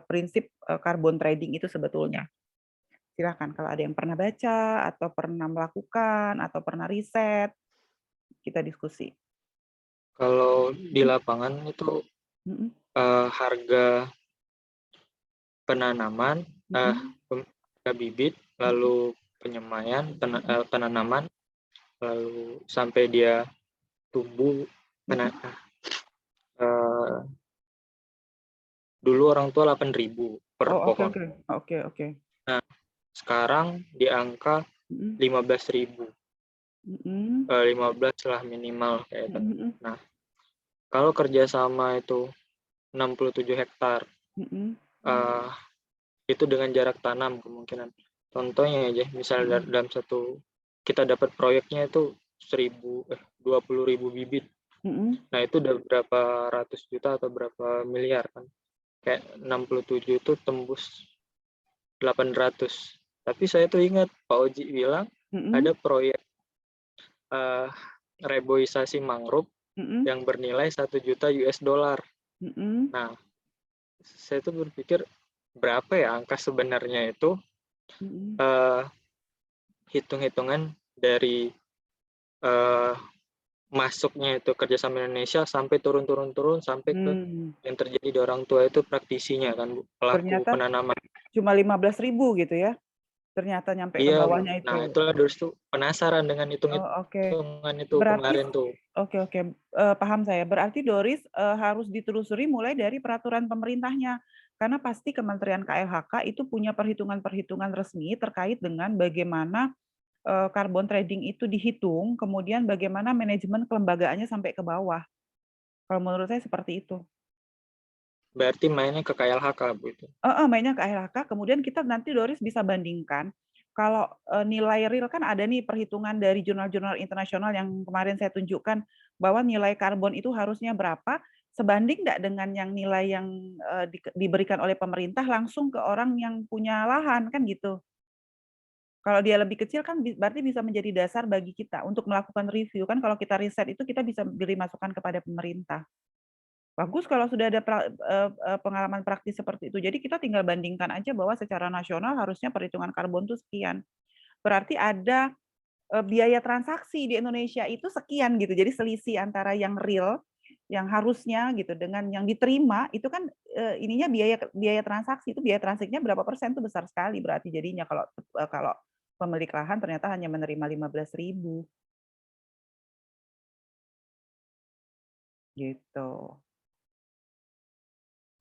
prinsip carbon trading itu sebetulnya. Silakan kalau ada yang pernah baca atau pernah melakukan atau pernah riset, kita diskusi. Kalau di lapangan itu harga penanaman, bibit, lalu penyemaian, penanaman, lalu sampai dia tumbuh. Dulu orang tua 8.000 per pohon. Oke. Nah, sekarang di angka 15.000. 15 lah minimal kayak itu. Nah, kalau kerjasama itu 67 hektar, itu dengan jarak tanam kemungkinan. Contohnya aja, misalnya dalam satu kita dapat proyeknya itu 20.000 bibit. Nah, itu udah berapa ratus juta atau berapa miliar kan? Kayak 67 itu tembus 800. Tapi saya tuh ingat Pak Oji bilang ada proyek reboisasi mangrove yang bernilai 1 juta US dollar. Nah, saya tuh berpikir berapa ya angka sebenarnya itu, hitung-hitungan dari masuknya itu kerjasama Indonesia sampai turun sampai ke yang terjadi di orang tua itu praktisinya kan, Bu, pelaku Ternyata penanaman. cuma 15.000 gitu ya? Ternyata nyampe ke Iya, Bu. bawahnya itu. Nah, itulah Doris tuh penasaran dengan Oh, oke. hitungan itu Berarti kemarin tuh. oke, paham saya. Berarti Doris harus ditelusuri mulai dari peraturan pemerintahnya. Karena pasti Kementerian KLHK itu punya perhitungan-perhitungan resmi terkait dengan bagaimana carbon trading itu dihitung, kemudian bagaimana manajemen kelembagaannya sampai ke bawah. Kalau menurut saya seperti itu. Berarti mainnya ke KLHK, Bu, itu? Mainnya ke KLHK, kemudian kita nanti Doris bisa bandingkan, kalau nilai real kan ada nih perhitungan dari jurnal-jurnal internasional yang kemarin saya tunjukkan, bahwa nilai karbon itu harusnya berapa, sebanding nggak dengan yang nilai yang diberikan oleh pemerintah langsung ke orang yang punya lahan, kan gitu. Kalau dia lebih kecil kan berarti bisa menjadi dasar bagi kita untuk melakukan review, kan kalau kita riset itu kita bisa beri masukan kepada pemerintah. Bagus kalau sudah ada pengalaman praktis seperti itu. Jadi kita tinggal bandingkan aja bahwa secara nasional harusnya perhitungan karbon itu sekian. Berarti ada biaya transaksi di Indonesia itu sekian gitu. Jadi selisih antara yang real, yang harusnya gitu dengan yang diterima itu kan ininya biaya transaksi itu biaya transaksinya berapa persen itu besar sekali berarti jadinya kalau pemilik lahan ternyata hanya menerima 15.000. Gitu.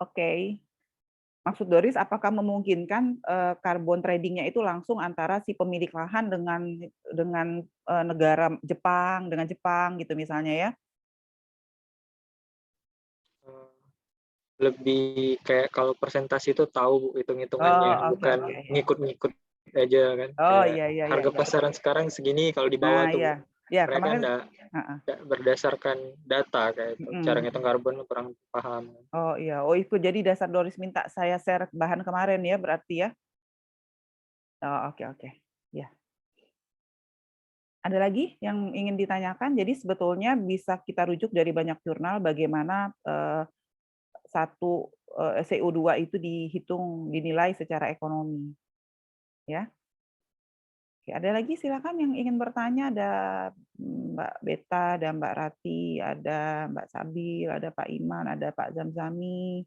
Oke. Maksud Doris, apakah memungkinkan carbon trading-nya itu langsung antara si pemilik lahan dengan negara dengan Jepang gitu misalnya ya? Lebih kayak kalau persentase itu tahu, Bu, hitung-hitungannya, Oh, oke, bukan oke. ngikut-ngikut aja kan. Oh, Kayak iya, iya, iya, harga iya. pasaran sekarang segini, kalau di bawah Nah, tuh, Bu, iya. Ya, mereka kemarin nggak berdasarkan data kayak itu. Cara ngitung karbon kurang paham. Oh, iya. Oh, itu jadi dasar Doris minta saya share bahan kemarin ya berarti ya? Oh, oke, oke. Ya. Ada lagi yang ingin ditanyakan? Jadi sebetulnya bisa kita rujuk dari banyak jurnal bagaimana satu CO2 itu dinilai secara ekonomi. Ya. Oke, ada lagi silakan yang ingin bertanya, ada Mbak Beta, ada Mbak Rati, ada Mbak Sabil, ada Pak Iman, ada Pak Zamzami.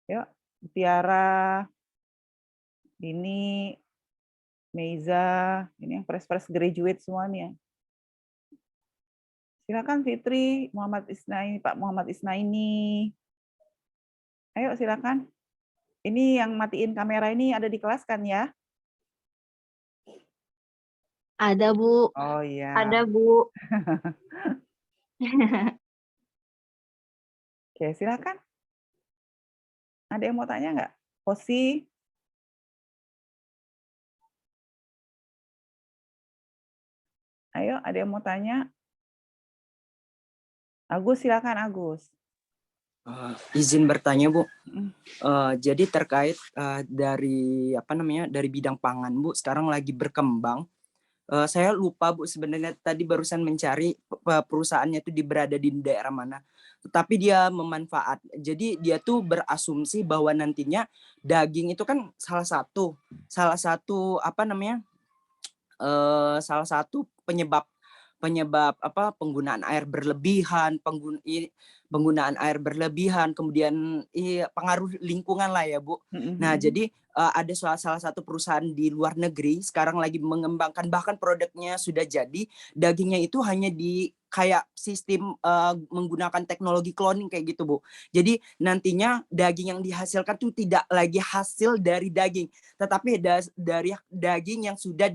Yuk, Tiara, ini Meiza, ini yang fresh graduate semua nih ya. Silakan Fitri, Muhammad Isnaini, Pak Muhammad Isnaini. Ayo silakan. Ini yang matiin kamera ini ada di kelas kan ya? Ada, Bu. Oh iya. Ada, Bu. Oke, silakan. Ada yang mau tanya nggak? Hosi? Ayo, ada yang mau tanya? Agus, silakan Agus. Izin bertanya, Bu. Jadi terkait dari dari bidang pangan, Bu, sekarang lagi berkembang. Saya lupa, Bu, sebenarnya tadi barusan mencari perusahaannya itu berada di daerah mana. Tetapi dia jadi dia tuh berasumsi bahwa nantinya daging itu kan salah satu penyebab penggunaan air berlebihan, kemudian pengaruh lingkungan lah ya, Bu. Nah, jadi ada salah satu perusahaan di luar negeri sekarang lagi mengembangkan, bahkan produknya sudah jadi, dagingnya itu hanya di kayak sistem menggunakan teknologi cloning kayak gitu, Bu. Jadi nantinya daging yang dihasilkan tuh tidak lagi hasil dari daging, tetapi dari daging yang sudah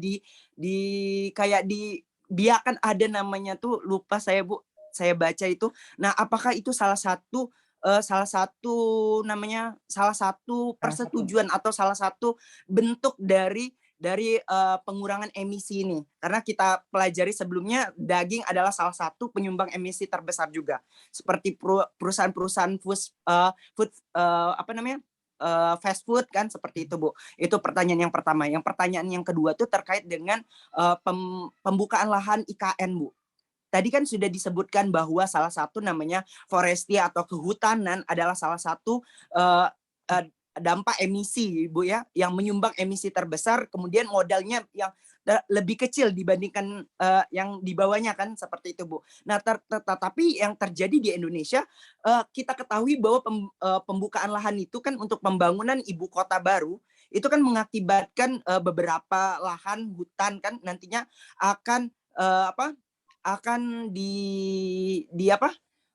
biarkan ada namanya tuh, lupa saya, Bu. Saya baca itu. Nah, apakah itu salah satu persetujuan atau salah satu bentuk dari pengurangan emisi ini? Karena kita pelajari sebelumnya daging adalah salah satu penyumbang emisi terbesar juga. Seperti perusahaan-perusahaan fast food kan, seperti itu, Bu. Itu pertanyaan yang pertama. Yang pertanyaan yang kedua tuh terkait dengan pembukaan lahan IKN, Bu. Tadi kan sudah disebutkan bahwa salah satu namanya forestry atau kehutanan adalah salah satu dampak emisi Bu ya, yang menyumbang emisi terbesar, kemudian modalnya yang lebih kecil dibandingkan yang di bawahnya kan seperti itu Bu. Nah tetapi yang terjadi di Indonesia, kita ketahui bahwa pembukaan lahan itu kan untuk pembangunan ibu kota baru itu kan mengakibatkan beberapa lahan hutan kan nantinya akan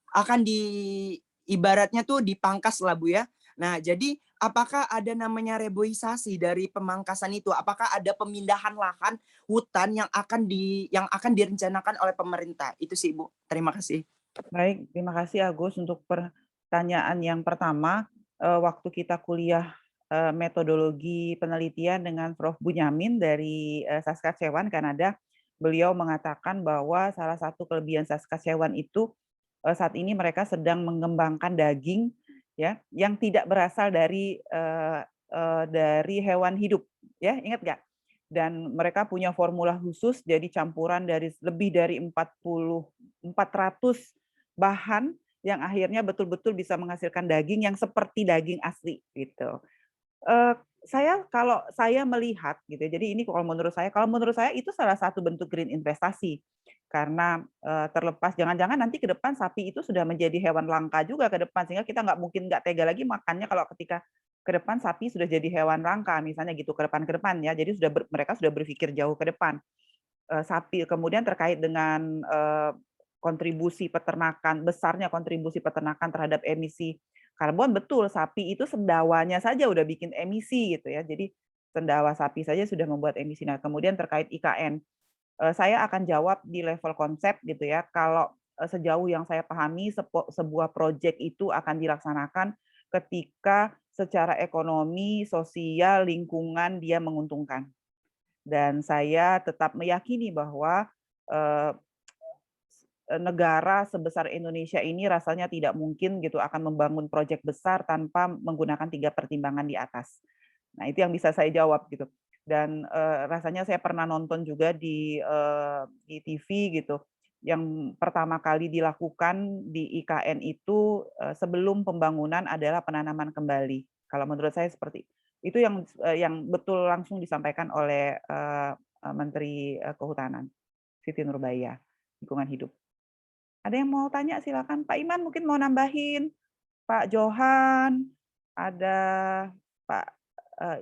akan ibaratnya tuh dipangkas lah Bu ya. Nah, jadi apakah ada namanya reboisasi dari pemangkasan itu? Apakah ada pemindahan lahan hutan yang akan direncanakan oleh pemerintah? Itu sih Bu. Terima kasih. Baik, terima kasih Agus untuk pertanyaan yang pertama. Waktu kita kuliah metodologi penelitian dengan Prof. Bunyamin dari Saskatchewan, Kanada, beliau mengatakan bahwa salah satu kelebihan Saskatchewan itu saat ini mereka sedang mengembangkan daging ya yang tidak berasal dari hewan hidup, ya ingat nggak? Dan mereka punya formula khusus, jadi campuran dari lebih dari 400 bahan yang akhirnya betul-betul bisa menghasilkan daging yang seperti daging asli gitu. Kalau saya melihat gitu, jadi ini kalau menurut saya itu salah satu bentuk green investasi. Karena terlepas jangan-jangan nanti ke depan sapi itu sudah menjadi hewan langka juga ke depan, sehingga kita nggak tega lagi makannya kalau ketika ke depan sapi sudah jadi hewan langka misalnya gitu ke depan ya. Jadi mereka sudah berpikir jauh ke depan. Sapi kemudian terkait dengan kontribusi peternakan, besarnya kontribusi peternakan terhadap emisi karbon, betul sapi itu sendawanya saja udah bikin emisi gitu ya. Jadi sendawa sapi saja sudah membuat emisi. Nah, kemudian terkait IKN, saya akan jawab di level konsep gitu ya. Kalau sejauh yang saya pahami sebuah proyek itu akan dilaksanakan ketika secara ekonomi, sosial, lingkungan dia menguntungkan. Dan saya tetap meyakini bahwa negara sebesar Indonesia ini rasanya tidak mungkin gitu akan membangun proyek besar tanpa menggunakan 3 pertimbangan di atas. Nah, itu yang bisa saya jawab gitu. Dan rasanya saya pernah nonton juga di TV gitu, yang pertama kali dilakukan di IKN itu sebelum pembangunan adalah penanaman kembali. Kalau menurut saya seperti itu yang betul langsung disampaikan oleh Menteri Kehutanan Siti Nurbaya, Lingkungan Hidup. Ada yang mau tanya silakan. Pak Iman mungkin mau nambahin. Pak Johan, ada Pak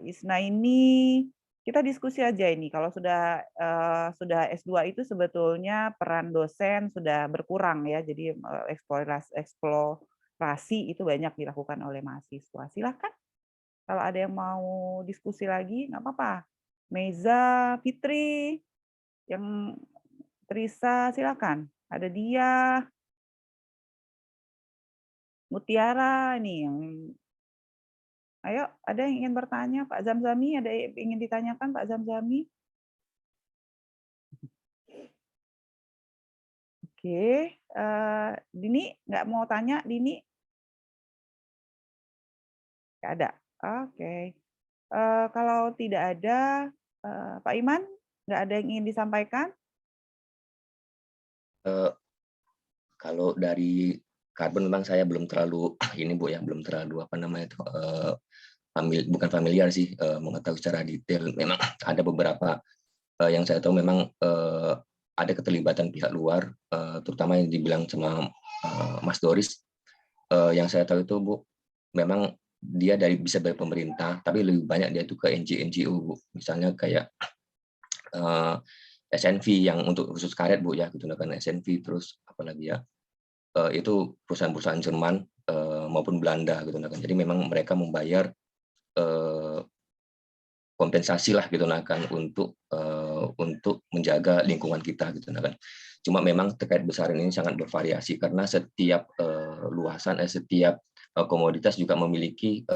Isna ini. Kita diskusi aja ini. Kalau sudah S2 itu sebetulnya peran dosen sudah berkurang ya. Jadi eksplorasi itu banyak dilakukan oleh mahasiswa. Silakan. Kalau ada yang mau diskusi lagi, nggak apa-apa. Meza, Fitri, yang Trisa, silakan. Ada dia, Mutiara ini yang ayo, ada yang ingin bertanya? Pak Zamzami, ada yang ingin ditanyakan Pak Zamzami? Oke, Dini nggak mau tanya, Dini? Nggak ada. Oke. Kalau tidak ada, Pak Iman, nggak ada yang ingin disampaikan? Kalau dari karbon memang saya belum terlalu ini Bu ya, belum terlalu bukan familiar sih mengetahui secara detail. Memang ada beberapa yang saya tahu memang ada keterlibatan pihak luar, terutama yang dibilang sama Mas Doris. Yang saya tahu itu Bu, memang dia bisa dari pemerintah, tapi lebih banyak dia itu ke NGO Bu. Misalnya kayak SNV yang untuk khusus karet Bu ya, gunakan SNV, terus apalagi ya, itu perusahaan-perusahaan Jerman maupun Belanda gitu kan. Jadi memang mereka membayar kompensasi lah gitu kan untuk menjaga lingkungan kita gitu kan. Cuma memang terkait besaran ini sangat bervariasi karena setiap luasan setiap komoditas juga memiliki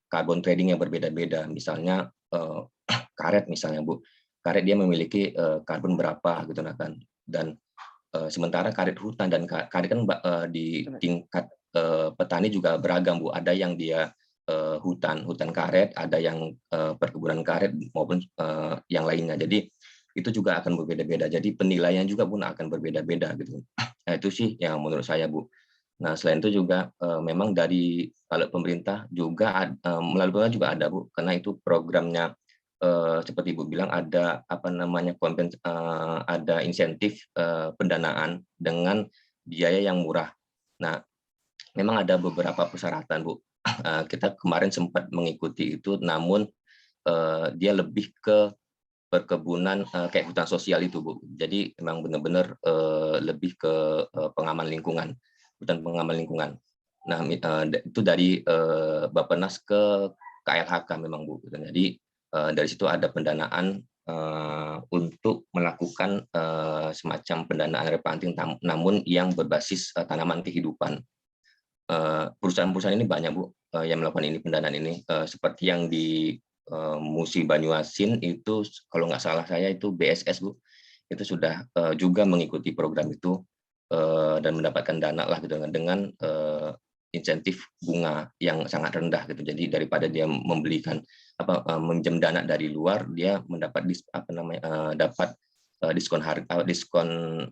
carbon trading yang berbeda-beda. Misalnya karet misalnya Bu, karet dia memiliki karbon berapa gitu kan. Dan sementara karet hutan dan karet kan di tingkat petani juga beragam Bu. Ada yang dia hutan karet, ada yang perkebunan karet maupun yang lainnya. Jadi itu juga akan berbeda-beda. Jadi penilaian juga pun akan berbeda-beda gitu. Nah, itu sih yang menurut saya Bu. Nah, selain itu juga memang dari kalau pemerintah juga melalui pemerintah juga ada Bu, karena itu programnya seperti Ibu bilang ada ada insentif pendanaan dengan biaya yang murah. Nah, memang ada beberapa persyaratan Bu. Kita kemarin sempat mengikuti itu, namun dia lebih ke perkebunan kayak hutan sosial itu Bu. Jadi memang benar-benar lebih ke pengaman lingkungan, hutan pengaman lingkungan. Nah, itu dari Bappenas ke KLHK memang Bu. Jadi dari situ ada pendanaan untuk melakukan semacam pendanaan replanting, namun yang berbasis tanaman kehidupan. Perusahaan-perusahaan ini banyak Bu yang melakukan ini, pendanaan ini, seperti yang di Musi Banyuasin itu, kalau nggak salah saya itu BSS Bu, itu sudah juga mengikuti program itu dan mendapatkan dana lah gitu dengan insentif bunga yang sangat rendah gitu. Jadi daripada dia membelikan meminjam dana dari luar, dia mendapat dapat diskon harga, diskon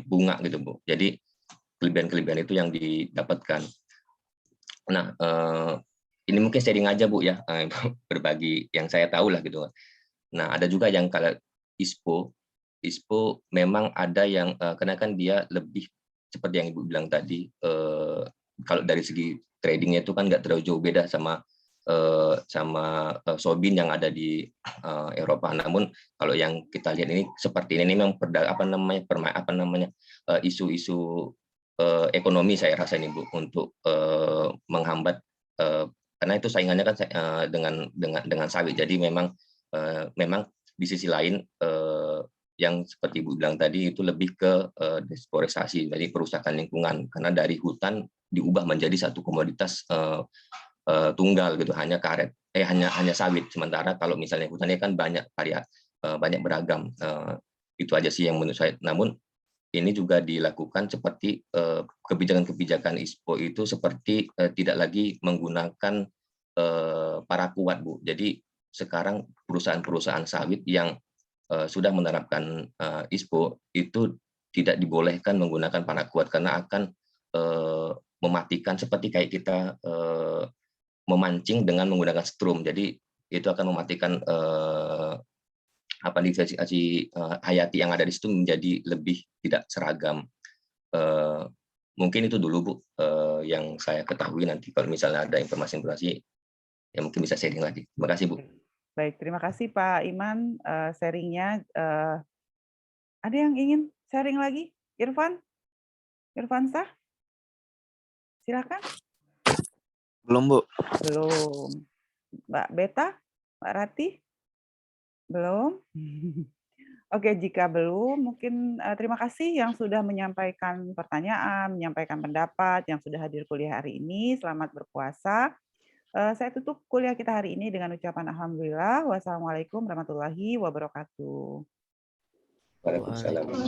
bunga gitu Bu. Jadi kelebihan-kelebihan itu yang didapatkan. Nah, ini mungkin sharing aja Bu ya, berbagi yang saya tahu lah gitu. Nah, ada juga yang kalau ISPO memang ada yang karena kan dia lebih seperti yang Ibu bilang tadi, kalau dari segi tradingnya itu kan nggak terlalu jauh beda sama Sobin yang ada di Eropa. Namun kalau yang kita lihat ini seperti ini memang isu-isu ekonomi saya rasa ini Bu, untuk menghambat karena itu saingannya kan dengan sawit. Jadi memang di sisi lain yang seperti Ibu bilang tadi itu lebih ke deforestasi, jadi perusakan lingkungan, karena dari hutan diubah menjadi satu komoditas tunggal gitu, hanya karet, hanya sawit. Sementara kalau misalnya hutannya kan banyak banyak beragam. Itu aja sih yang menurut saya. Namun ini juga dilakukan seperti kebijakan-kebijakan ISPO itu seperti tidak lagi menggunakan para kuat Bu. Jadi sekarang perusahaan-perusahaan sawit yang sudah menerapkan ISPO itu tidak dibolehkan menggunakan para kuat karena akan mematikan, seperti kayak kita memancing dengan menggunakan strum. Jadi itu akan mematikan diversifikasi hayati yang ada di situ menjadi lebih tidak seragam. Mungkin itu dulu Bu yang saya ketahui. Nanti kalau misalnya ada informasi-informasi ya mungkin bisa sharing lagi. Terima kasih Bu. Baik, terima kasih Pak Iman sharingnya. Ada yang ingin sharing lagi? Irfansyah? Silakan. Belum Bu. Belum. Mbak Beta? Mbak Rati? Belum? Oke, jika belum, mungkin terima kasih yang sudah menyampaikan pertanyaan, menyampaikan pendapat, yang sudah hadir kuliah hari ini. Selamat berpuasa. Saya tutup kuliah kita hari ini dengan ucapan Alhamdulillah. Wassalamualaikum warahmatullahi wabarakatuh. Waalaikumsalam.